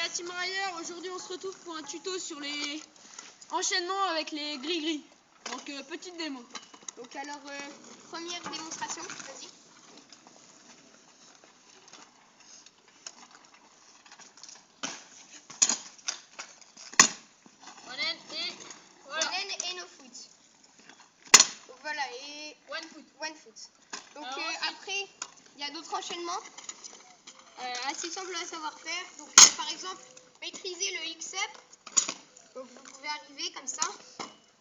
la Team Rider. Aujourd'hui on se retrouve pour un tuto sur les enchaînements avec les gris-gris. Donc petite démo. Donc alors première démonstration, vas-y. Voilà. Et no foot. Donc voilà, et one foot. Donc après, il y a d'autres enchaînements assez simples à savoir faire. Donc par exemple, maîtriser le X-up. Donc vous pouvez arriver comme ça,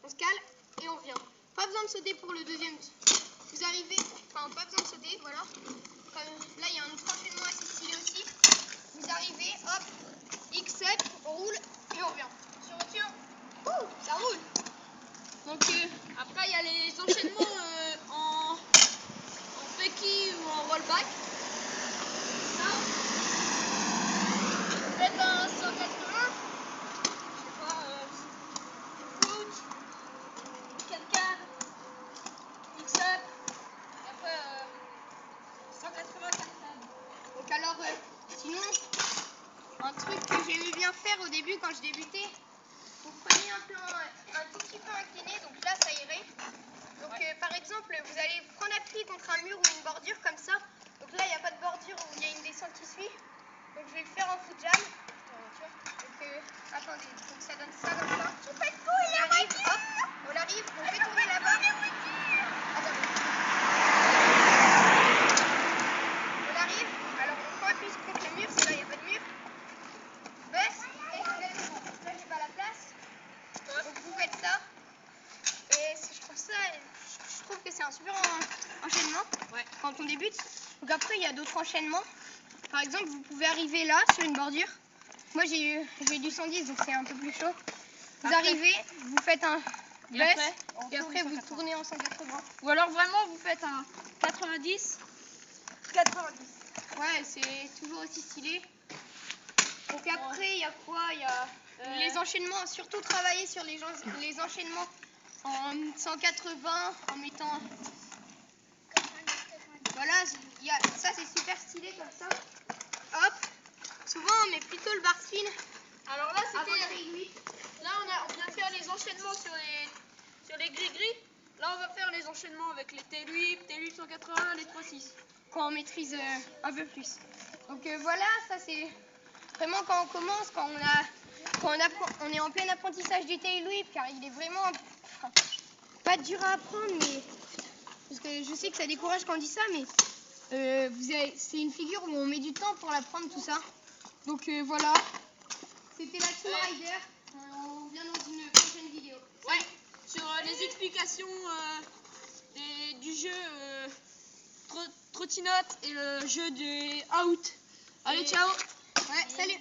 on se cale et on revient. Pas besoin de sauter pour le deuxième. Vous arrivez, enfin pas besoin de sauter, voilà. Là il y a un autre enchaînement assez stylé aussi. Vous arrivez, hop, X-up, on roule et on revient. Sur voiture, ça roule. Donc après il y a les enchaînements en fakie ou en rollback. Ça, vous faites un 180, je sais pas, foot, can-can, X-up, et après 180 can-can. Donc alors, sinon, un truc que j'aimais bien faire au début quand je débutais, vous prenez un plan un tout petit peu incliné, donc là ça irait. Donc par exemple, vous allez prendre appui contre un mur ou une bordure comme ça. Donc là il n'y a pas de bordure où il y a une descente qui suit. Donc je vais le faire en foot jam. Donc attendez, donc ça donne ça comme ça. On arrive, on fait tourner la barre. Attendez. On arrive, alors on prend appui contre le mur, c'est là il n'y a pas de mur. Baisse, là j'ai pas la place. Donc vous faites ça. Et je trouve que c'est un super enchaînement quand on débute. Donc après il y a d'autres enchaînements. Par exemple vous pouvez arriver là sur une bordure. Moi j'ai du 110 donc c'est un peu plus chaud. Vous arrivez, vous faites un baisse et après vous tournez en 180. Ou alors vraiment vous faites un 90. Ouais, c'est toujours aussi stylé. Donc après il y a quoi? Il y a les enchaînements, surtout travailler sur les enchaînements en 180 en mettant. Voilà, ça c'est super stylé comme ça. Hop, souvent on met plutôt le bar spin. Alors là c'était. L'aiguille. Là on vient de faire les enchaînements sur les gris-gris. Là on va faire les enchaînements avec les T8 180, les 3-6. Quand on maîtrise un peu plus. Donc voilà, ça c'est vraiment quand on commence, quand on est en plein apprentissage du tail whip, car il est vraiment pas dur à apprendre, mais parce que je sais que ça décourage quand on dit ça, mais c'est une figure où on met du temps pour l'apprendre tout ça. Donc voilà, c'était la Team Rider. On revient dans une prochaine vidéo. Ouais, sur les explications du jeu trottinette et le jeu des out. Allez, ciao. Ouais, salut.